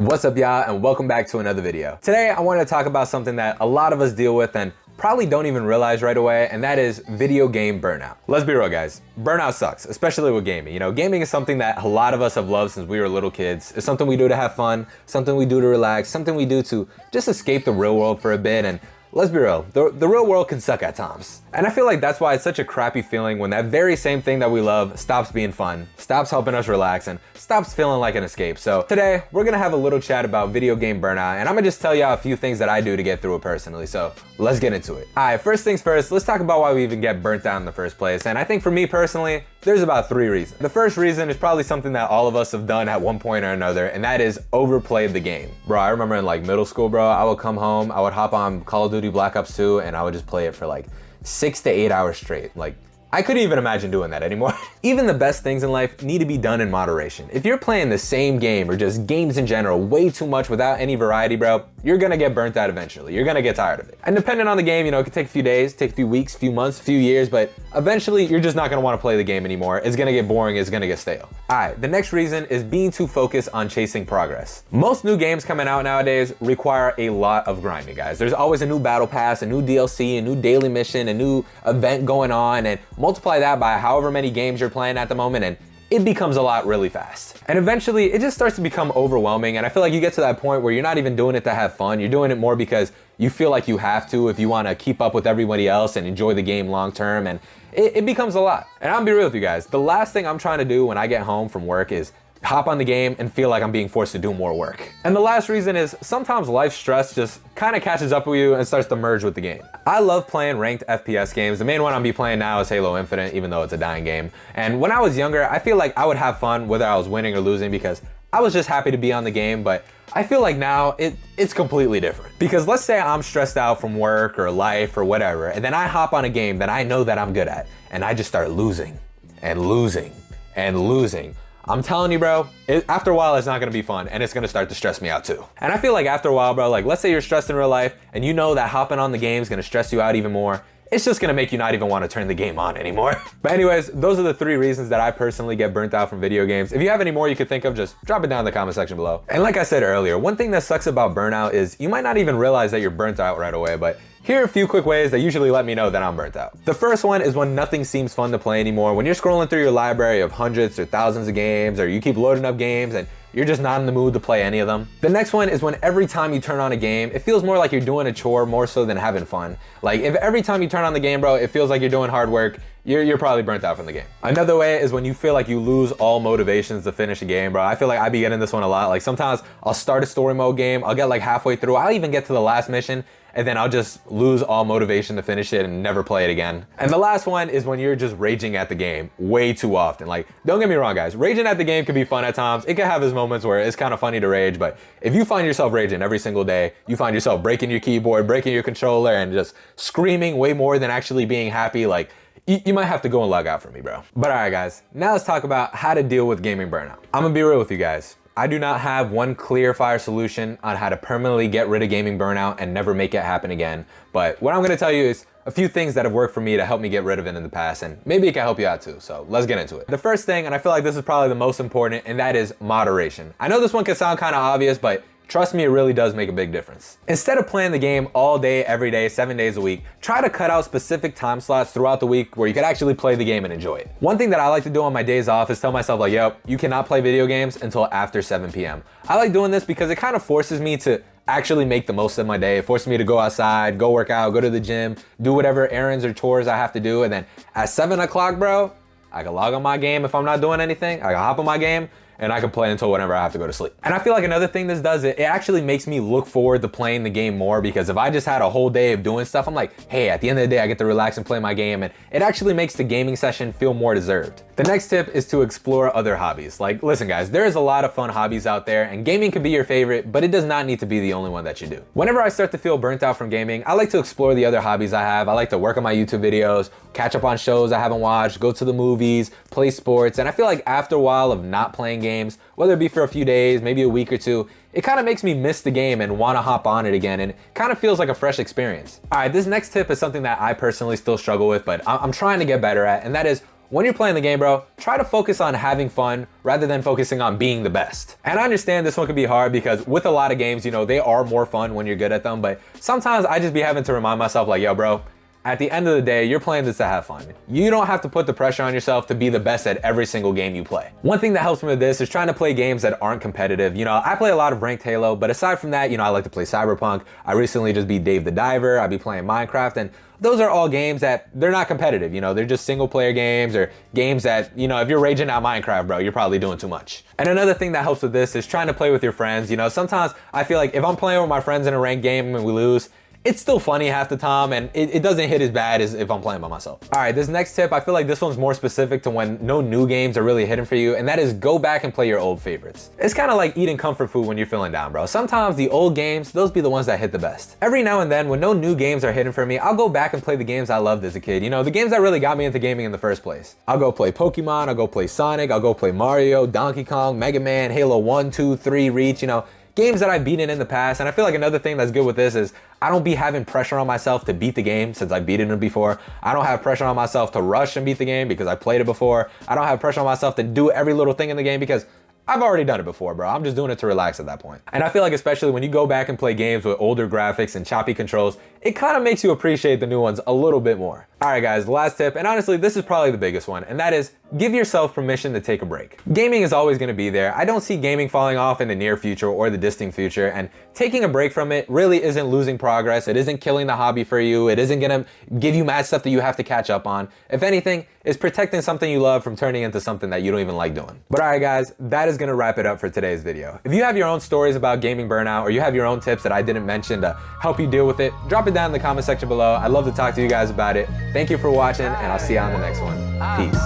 What's up, y'all, and welcome back to another video. Today, I want to talk about something that a lot of us deal with and probably don't even realize right away, and that is video game burnout. Let's be real, guys. Burnout sucks, especially with gaming. You know, gaming is something that a lot of us have loved since we were little kids. It's something we do to have fun, something we do to relax, something we do to just escape the real world for a bit. And let's be real, the real world can suck at times. And I feel like that's why it's such a crappy feeling when that very same thing that we love stops being fun, stops helping us relax, and stops feeling like an escape. So today, we're gonna have a little chat about video game burnout, and I'm gonna just tell y'all a few things that I do to get through it personally. So let's get into it. All right, first things first, let's talk about why we even get burnt out in the first place. And I think for me personally, there's about 3 reasons. The first reason is probably something that all of us have done at one point or another, and that is overplayed the game. Bro, I remember in like middle school, bro, I would come home, I would hop on Call of Duty Black Ops 2, and I would just play it for like 6 to 8 hours straight. Like, I couldn't even imagine doing that anymore. Even the best things in life need to be done in moderation. If you're playing the same game or just games in general way too much without any variety, bro, you're gonna get burnt out eventually. You're gonna get tired of it. And depending on the game, you know, it could take a few days, take a few weeks, few months, few years, but eventually you're just not gonna wanna play the game anymore. It's gonna get boring, it's gonna get stale. All right, the next reason is being too focused on chasing progress. Most new games coming out nowadays require a lot of grinding, guys. There's always a new battle pass, a new DLC, a new daily mission, a new event going on, and multiply that by however many games you're playing at the moment, and it becomes a lot really fast. And eventually it just starts to become overwhelming, and I feel like you get to that point where you're not even doing it to have fun. You're doing it more because you feel like you have to if you want to keep up with everybody else and enjoy the game long term, and it becomes a lot. And I'll be real with you guys, the last thing I'm trying to do when I get home from work is hop on the game and feel like I'm being forced to do more work. And the last reason is sometimes life stress just kind of catches up with you and starts to merge with the game. I love playing ranked FPS games. The main one I'm playing now is Halo Infinite, even though it's a dying game. And when I was younger, I feel like I would have fun whether I was winning or losing because I was just happy to be on the game. But I feel like now it's completely different. Because let's say I'm stressed out from work or life or whatever, and then I hop on a game that I know that I'm good at, and I just start losing and losing and losing. I'm telling you, bro, after a while, it's not gonna be fun, and it's gonna start to stress me out too. And I feel like after a while, bro, like let's say you're stressed in real life, and you know that hopping on the game is gonna stress you out even more. It's just gonna make you not even wanna turn the game on anymore. But anyways, those are the 3 reasons that I personally get burnt out from video games. If you have any more you could think of, just drop it down in the comment section below. And like I said earlier, one thing that sucks about burnout is you might not even realize that you're burnt out right away, but here are a few quick ways that usually let me know that I'm burnt out. The first one is when nothing seems fun to play anymore. When you're scrolling through your library of hundreds or thousands of games, or you keep loading up games and you're just not in the mood to play any of them. The next one is when every time you turn on a game, it feels more like you're doing a chore more so than having fun. Like if every time you turn on the game, bro, it feels like you're doing hard work, you're probably burnt out from the game. Another way is when you feel like you lose all motivations to finish a game, bro. I feel like I be getting this one a lot. Like sometimes I'll start a story mode game, I'll get like halfway through, I'll even get to the last mission, and then I'll just lose all motivation to finish it and never play it again. And the last one is when you're just raging at the game way too often. Like, don't get me wrong, guys, raging at the game can be fun at times. It can have its moments where it's kind of funny to rage, but if you find yourself raging every single day, you find yourself breaking your keyboard, breaking your controller, and just screaming way more than actually being happy, like, you might have to go and log out for me, bro. But all right, guys, now let's talk about how to deal with gaming burnout. I'm gonna be real with you guys. I do not have one clear fire solution on how to permanently get rid of gaming burnout and never make it happen again. But what I'm gonna tell you is a few things that have worked for me to help me get rid of it in the past, and maybe it can help you out too. So let's get into it. The first thing, and I feel like this is probably the most important, and that is moderation. I know this one can sound kind of obvious, but trust me, it really does make a big difference. Instead of playing the game all day, every day, 7 days a week, try to cut out specific time slots throughout the week where you could actually play the game and enjoy it. One thing that I like to do on my days off is tell myself like, yo, you cannot play video games until after 7 p.m. I like doing this because it kind of forces me to actually make the most of my day. It forces me to go outside, go work out, go to the gym, do whatever errands or chores I have to do. And then at 7 o'clock, bro, I can log on my game if I'm not doing anything. I can hop on my game and I can play until whenever I have to go to sleep. And I feel like another thing this does, it actually makes me look forward to playing the game more, because if I just had a whole day of doing stuff, I'm like, hey, at the end of the day, I get to relax and play my game, and it actually makes the gaming session feel more deserved. The next tip is to explore other hobbies. Like, listen guys, there is a lot of fun hobbies out there, and gaming can be your favorite, but it does not need to be the only one that you do. Whenever I start to feel burnt out from gaming, I like to explore the other hobbies I have. I like to work on my YouTube videos, catch up on shows I haven't watched, go to the movies, play sports, and I feel like after a while of not playing games, whether it be for a few days, maybe a week or two, it kind of makes me miss the game and want to hop on it again, and it kind of feels like a fresh experience. All right, this next tip is something that I personally still struggle with, but I'm trying to get better at, and that is when you're playing the game, bro, try to focus on having fun rather than focusing on being the best. And I understand this one can be hard because with a lot of games, you know, they are more fun when you're good at them, but sometimes I just be having to remind myself like, yo, bro, at the end of the day, you're playing this to have fun. You don't have to put the pressure on yourself to be the best at every single game you play. One thing that helps me with this is trying to play games that aren't competitive. You know, I play a lot of ranked Halo, but aside from that, you know, I like to play Cyberpunk. I recently just beat Dave the Diver. I be playing Minecraft, and those are all games that they're not competitive. You know, they're just single player games or games that, you know, if you're raging out Minecraft, bro, you're probably doing too much. And another thing that helps with this is trying to play with your friends. You know, sometimes I feel like if I'm playing with my friends in a ranked game and we lose, it's still funny half the time, and it doesn't hit as bad as if I'm playing by myself. All right, this next tip, I feel like this one's more specific to when no new games are really hitting for you, and that is go back and play your old favorites. It's kind of like eating comfort food when you're feeling down, bro. Sometimes the old games, those be the ones that hit the best. Every now and then, when no new games are hitting for me, I'll go back and play the games I loved as a kid. You know, the games that really got me into gaming in the first place. I'll go play Pokemon, I'll go play Sonic, I'll go play Mario, Donkey Kong, Mega Man, Halo 1, 2, 3, Reach, you know, games that I've beaten in the past. And I feel like another thing that's good with this is I don't be having pressure on myself to beat the game since I've beaten it before. I don't have pressure on myself to rush and beat the game because I played it before. I don't have pressure on myself to do every little thing in the game because I've already done it before, bro. I'm just doing it to relax at that point. And I feel like especially when you go back and play games with older graphics and choppy controls, it kind of makes you appreciate the new ones a little bit more. All right, guys, the last tip, and honestly, this is probably the biggest one, and that is give yourself permission to take a break. Gaming is always gonna be there. I don't see gaming falling off in the near future or the distant future, and taking a break from it really isn't losing progress. It isn't killing the hobby for you. It isn't gonna give you mad stuff that you have to catch up on. If anything, it's protecting something you love from turning into something that you don't even like doing. But all right, guys, that is gonna wrap it up for today's video. If you have your own stories about gaming burnout, or you have your own tips that I didn't mention to help you deal with it, drop it down in the comment section below. I'd love to talk to you guys about it. Thank you for watching, and I'll see you on the next one. Peace.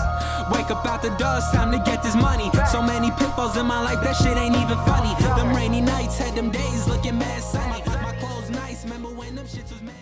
Wake up out the door, it's time to get this money. So many pitfalls in my life, that shit ain't even funny. Them rainy nights had them days looking mad sunny. My clothes nice, remember when them shits was mad.